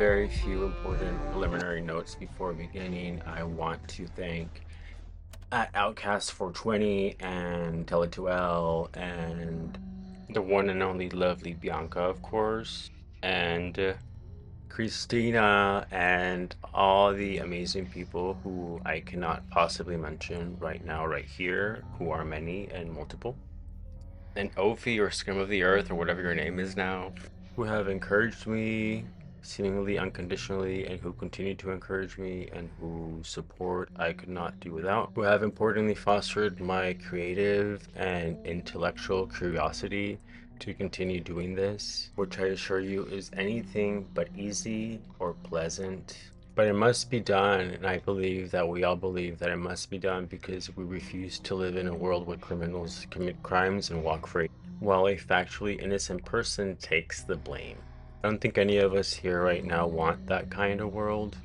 very few important preliminary notes before beginning. I want to thank at Outcast 420 and Tele2L and the one and only lovely Bianca, of course, and Christina and all the amazing people who I cannot possibly mention right now, right here, who are many and multiple. And Ophi or Scum of the Earth or whatever your name is now, who have encouraged me seemingly unconditionally and who continue to encourage me and whose support I could not do without, who have importantly fostered my creative and intellectual curiosity to continue doing this, which I assure you is anything but easy or pleasant. But it must be done, and I believe that we all believe that it must be done because we refuse to live in a world where criminals commit crimes and walk free, while a factually innocent person takes the blame. I don't think any of us here right now want that kind of world,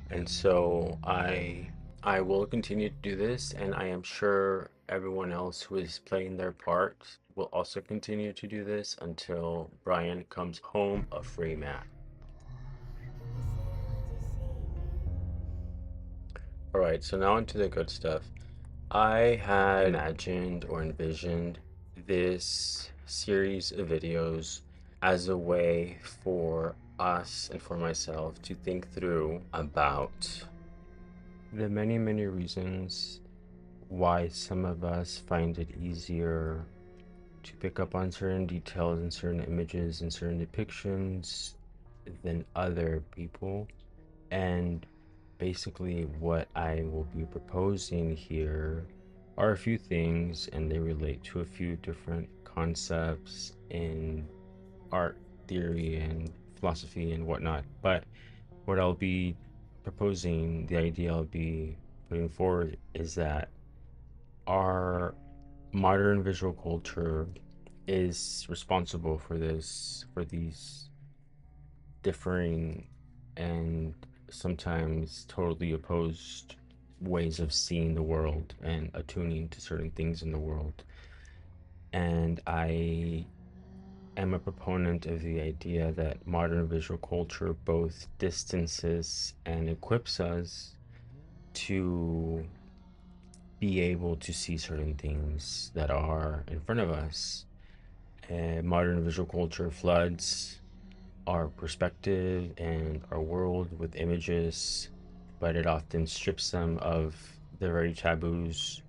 and so I will continue to do this, and I am sure everyone else who is playing their part will also continue to do this until Brian comes home a free man. All right, so now into the good stuff. I had imagined or envisioned this series of videos as a way for us and for myself to think through about the many, many reasons why some of us find it easier to pick up on certain details and certain images and certain depictions than other people. And basically, what I will be proposing here are a few things, and they relate to a few different concepts in art theory and philosophy and whatnot. But what I'll be proposing, the idea I'll be putting forward, is that our modern visual culture is responsible for these differing and sometimes totally opposed ways of seeing the world and attuning to certain things in the world. And I am a proponent of the idea that modern visual culture both distances and equips us to be able to see certain things that are in front of us. Modern visual culture floods our perspective and our world with images, but it often strips them of the very taboos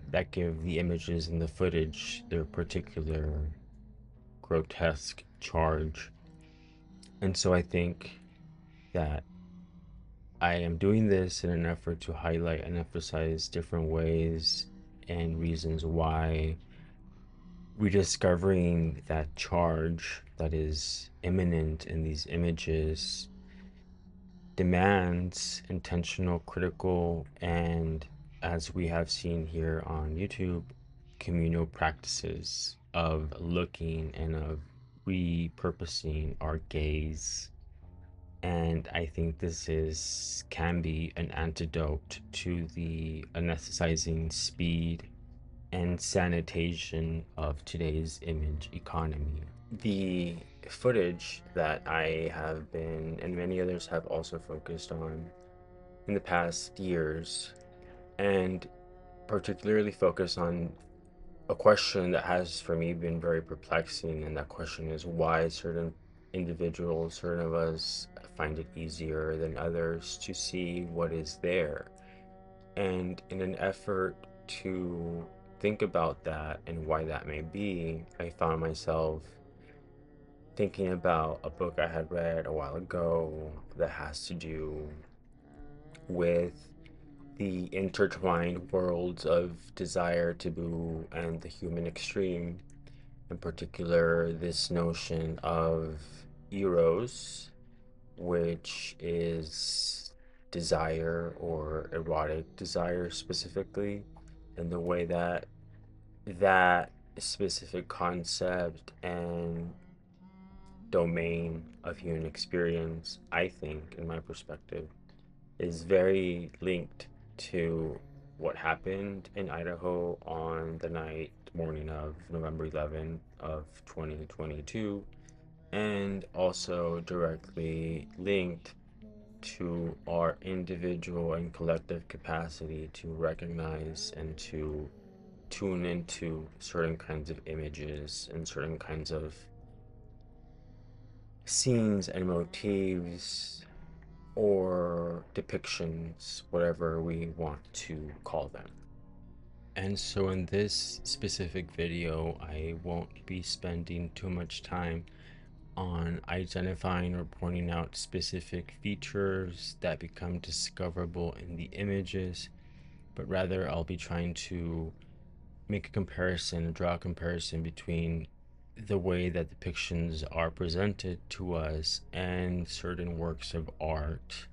that give the images and the footage their particular grotesque charge. And so I think that I am doing this in an effort to highlight and emphasize different ways and reasons why rediscovering that charge that is imminent in these images demands intentional, critical, and, as we have seen here on YouTube, communal practices of looking and of repurposing our gaze. And I think this can be an antidote to the anesthetizing speed and sanitation of today's image economy. The footage that I have been, and many others have also focused on in the past years, and particularly focused on a question that has for me been very perplexing, and that question is why certain individuals, certain of us, find it easier than others to see what is there. And in an effort to think about that and why that may be, I found myself thinking about a book I had read a while ago that has to do with the intertwined worlds of desire, taboo, and the human extreme. In particular, this notion of eros, which is desire or erotic desire specifically, and the way that that specific concept and domain of human experience, I think, in my perspective, is very linked to what happened in Idaho on the morning of November 11th of 2022, and also directly linked to our individual and collective capacity to recognize and to tune into certain kinds of images and certain kinds of scenes and motifs or depictions, whatever we want to call them. And so in this specific video, I won't be spending too much time on identifying or pointing out specific features that become discoverable in the images, but rather I'll be trying to make a comparison, draw a comparison between the way that depictions are presented to us and certain works of art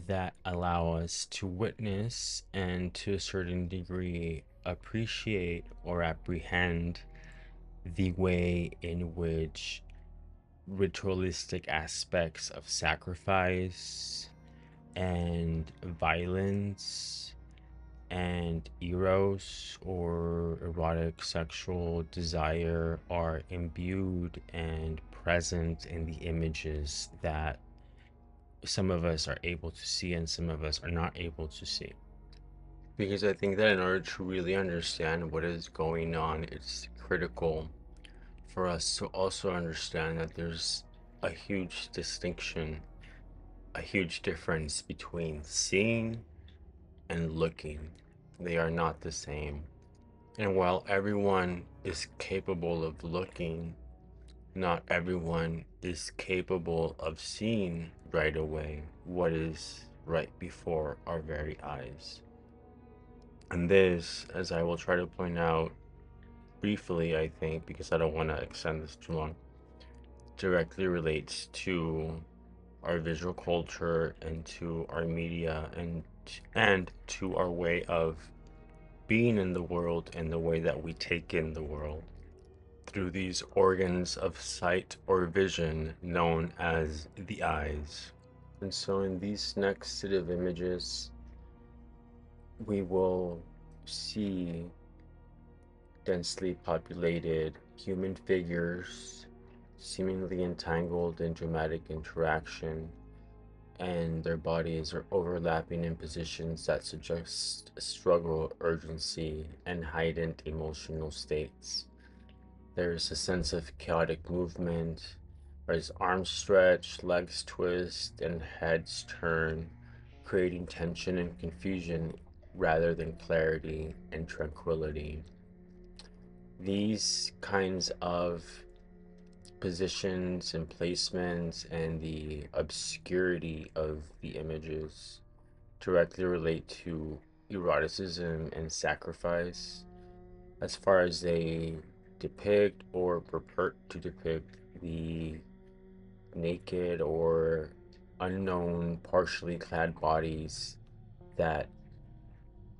that allow us to witness and to a certain degree appreciate or apprehend the way in which ritualistic aspects of sacrifice and violence and eros or erotic sexual desire are imbued and present in the images that some of us are able to see and some of us are not able to see. Because I think that in order to really understand what is going on, it's critical for us to also understand that there's a huge distinction, a huge difference between seeing and looking. They are not the same. And while everyone is capable of looking, not everyone is capable of seeing right away what is right before our very eyes. And this, as I will try to point out briefly, I think, because I don't want to extend this too long, directly relates to our visual culture and to our media and to our way of being in the world and the way that we take in the world through these organs of sight or vision known as the eyes. And so in these next set of images, we will see densely populated human figures seemingly entangled in dramatic interaction, and their bodies are overlapping in positions that suggest struggle, urgency, and heightened emotional states. There's a sense of chaotic movement, as arms stretch, legs twist, and heads turn, creating tension and confusion rather than clarity and tranquility. These kinds of positions and placements and the obscurity of the images directly relate to eroticism and sacrifice as far as they depict or purport to depict the naked or unknown partially clad bodies that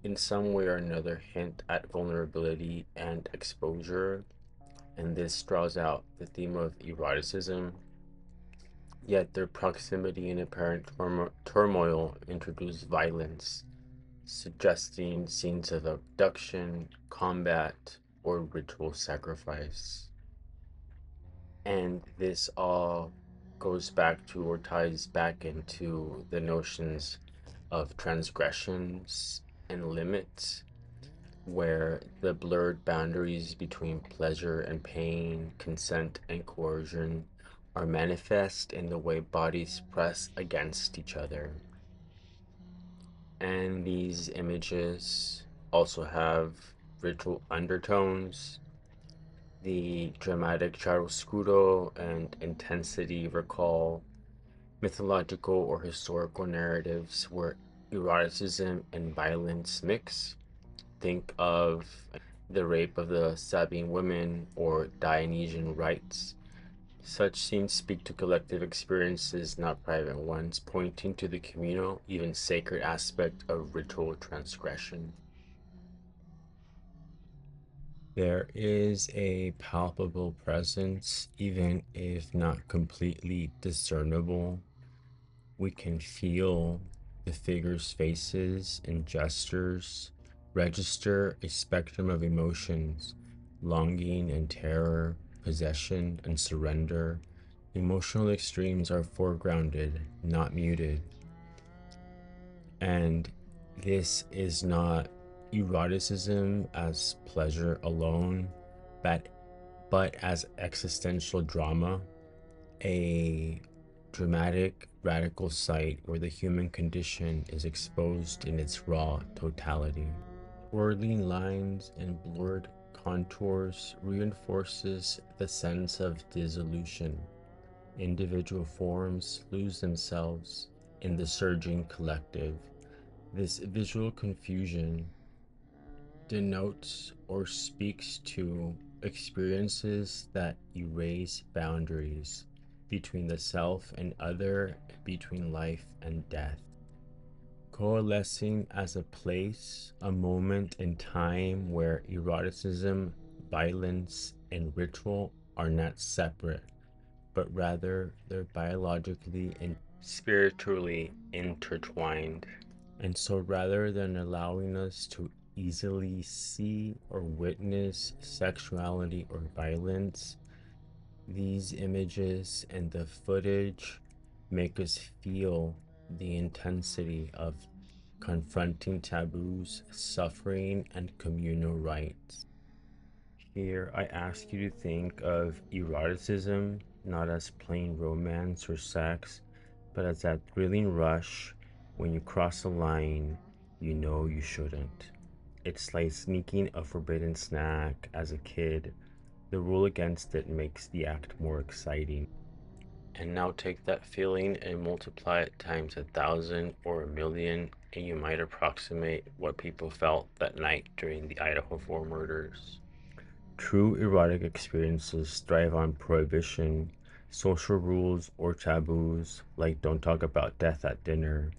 in some way or another hint at vulnerability and exposure, and this draws out the theme of eroticism. Yet their proximity and apparent turmoil introduce violence, suggesting scenes of abduction, combat, or ritual sacrifice. And this all goes back to or ties back into the notions of transgressions and limits, where the blurred boundaries between pleasure and pain, consent and coercion are manifest in the way bodies press against each other. And these images also have ritual undertones. The dramatic chiaroscuro and intensity recall mythological or historical narratives where eroticism and violence mix. Think of the rape of the Sabine women or Dionysian rites. Such scenes speak to collective experiences, not private ones, pointing to the communal, even sacred aspect of ritual transgression. There is a palpable presence, even if not completely discernible. We can feel the figures' faces and gestures register a spectrum of emotions, longing and terror, possession, and surrender. Emotional extremes are foregrounded, not muted. And this is not eroticism as pleasure alone, but as existential drama, a dramatic, radical sight where the human condition is exposed in its raw totality. Swirling lines and blurred contours reinforces the sense of dissolution. Individual forms lose themselves in the surging collective. This visual confusion denotes or speaks to experiences that erase boundaries between the self and other, between life and death. Coalescing as a place, a moment in time where eroticism, violence, and ritual are not separate, but rather they're biologically and spiritually intertwined. And so rather than allowing us to easily see or witness sexuality or violence, these images and the footage make us feel the intensity of confronting taboos, suffering, and communal rights. Here, I ask you to think of eroticism not as plain romance or sex, but as that thrilling rush when you cross a line you know you shouldn't. It's like sneaking a forbidden snack as a kid. The rule against it makes the act more exciting. And now take that feeling and multiply it times 1,000 or 1,000,000, and you might approximate what people felt that night during the Idaho 4 murders. True erotic experiences thrive on prohibition, social rules, or taboos, like don't talk about death at dinner.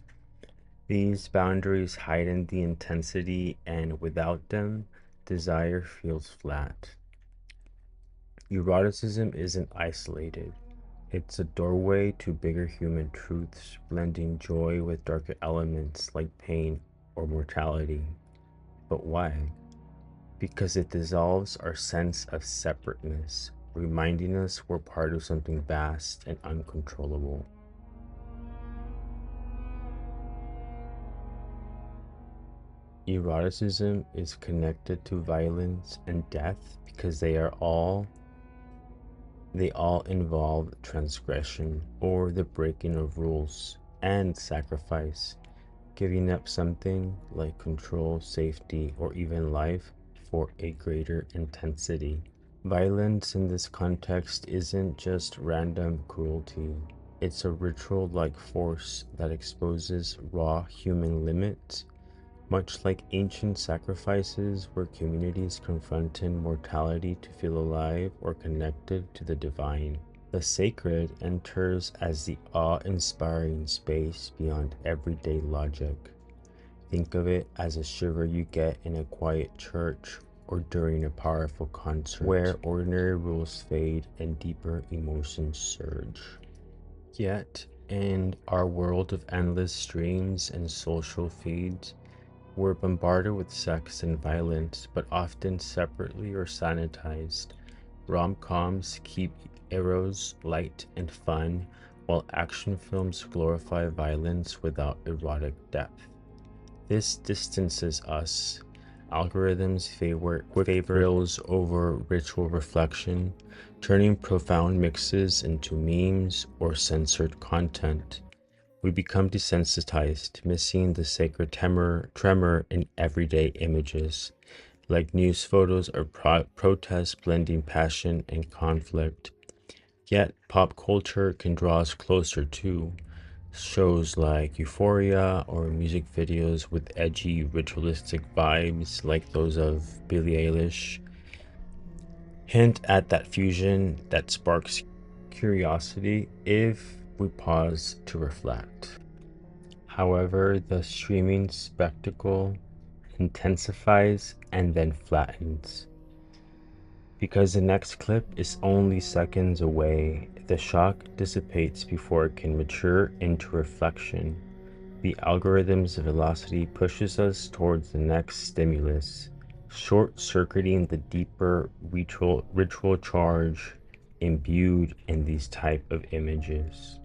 These boundaries heighten the intensity, and without them, desire feels flat. Eroticism isn't isolated. It's a doorway to bigger human truths, blending joy with darker elements like pain or mortality. But why? Because it dissolves our sense of separateness, reminding us we're part of something vast and uncontrollable. Eroticism is connected to violence and death because they all involve transgression or the breaking of rules and sacrifice, giving up something like control, safety, or even life for a greater intensity. Violence in this context isn't just random cruelty. It's a ritual-like force that exposes raw human limits, much like ancient sacrifices where communities confronted mortality to feel alive or connected to the divine. The sacred enters as the awe-inspiring space beyond everyday logic. Think of it as a shiver you get in a quiet church or during a powerful concert, where ordinary rules fade and deeper emotions surge. Yet, in our world of endless streams and social feeds, we're bombarded with sex and violence, but often separately or sanitized. Rom-coms keep Eros light and fun, while action films glorify violence without erotic depth. This distances us. Algorithms favor thrills over ritual reflection, turning profound mixes into memes or censored content. We become desensitized, missing the sacred tremor in everyday images, like news photos or protests blending passion and conflict. Yet, pop culture can draw us closer too. Shows like Euphoria or music videos with edgy, ritualistic vibes like those of Billie Eilish hint at that fusion that sparks curiosity if we pause to reflect. However, the streaming spectacle intensifies and then flattens. Because the next clip is only seconds away, the shock dissipates before it can mature into reflection. The algorithm's velocity pushes us towards the next stimulus, short-circuiting the deeper ritual charge imbued in these type of images.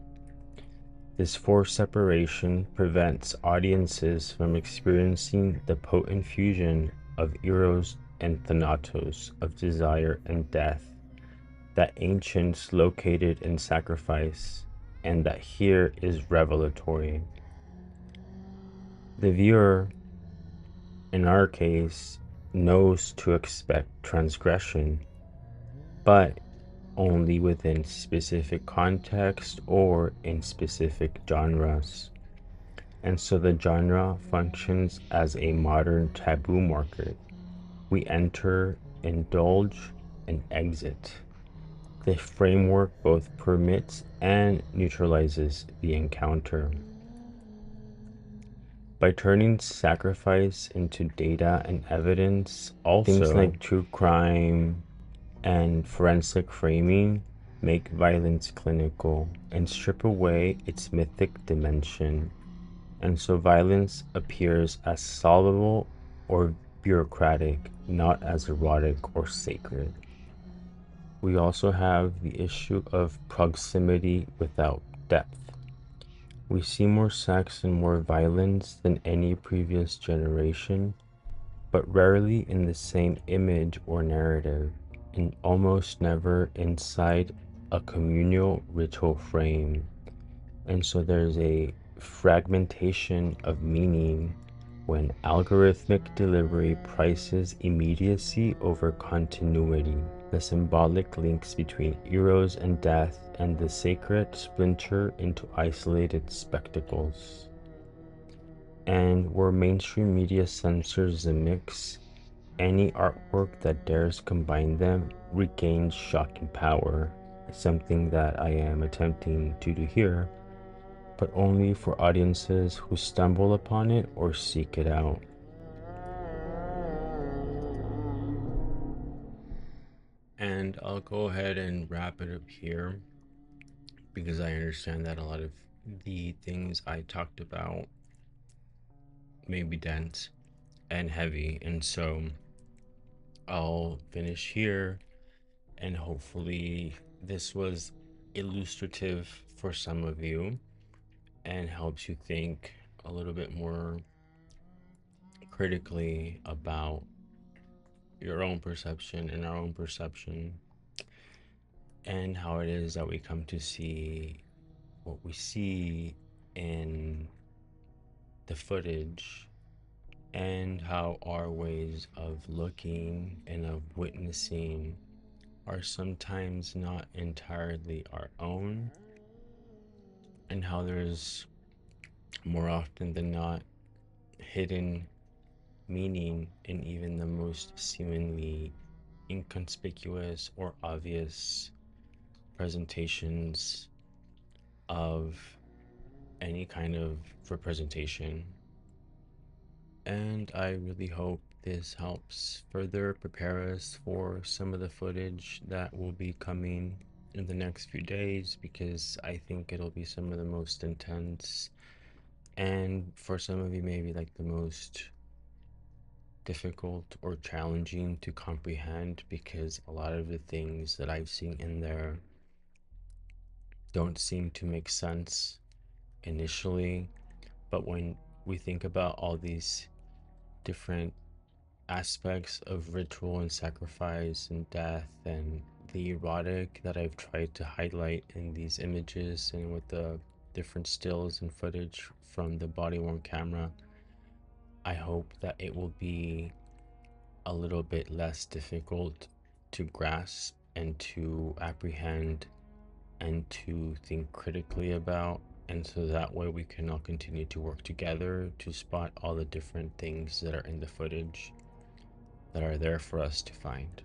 This forced separation prevents audiences from experiencing the potent fusion of Eros and Thanatos, of desire and death, that ancients located in sacrifice, and that here is revelatory. The viewer, in our case, knows to expect transgression, but only within specific context or in specific genres. And so the genre functions as a modern taboo market. We enter, indulge, and exit. The framework both permits and neutralizes the encounter. By turning sacrifice into data and evidence, also, things like true crime and forensic framing make violence clinical and strip away its mythic dimension. And so violence appears as solvable or bureaucratic, not as erotic or sacred. We also have the issue of proximity without depth. We see more sex and more violence than any previous generation, but rarely in the same image or narrative, and almost never inside a communal ritual frame. And so there's a fragmentation of meaning when algorithmic delivery prices immediacy over continuity. The symbolic links between Eros and death and the sacred splinter into isolated spectacles. And where mainstream media censors the mix, any artwork that dares combine them regains shocking power, something that I am attempting to do here, but only for audiences who stumble upon it or seek it out. And I'll go ahead and wrap it up here because I understand that a lot of the things I talked about may be dense and heavy, and so I'll finish here, and hopefully this was illustrative for some of you and helps you think a little bit more critically about your own perception and our own perception, and how it is that we come to see what we see in the footage, and how our ways of looking and of witnessing are sometimes not entirely our own, and how there's more often than not hidden meaning in even the most seemingly inconspicuous or obvious presentations of any kind of representation. And I really hope this helps further prepare us for some of the footage that will be coming in the next few days, because I think it'll be some of the most intense, and for some of you maybe like the most difficult or challenging to comprehend, because a lot of the things that I've seen in there don't seem to make sense initially, but when we think about all these different aspects of ritual and sacrifice and death and the erotic that I've tried to highlight in these images and with the different stills and footage from the body-worn camera, I hope that it will be a little bit less difficult to grasp and to apprehend and to think critically about, and so that way we can all continue to work together to spot all the different things that are in the footage that are there for us to find.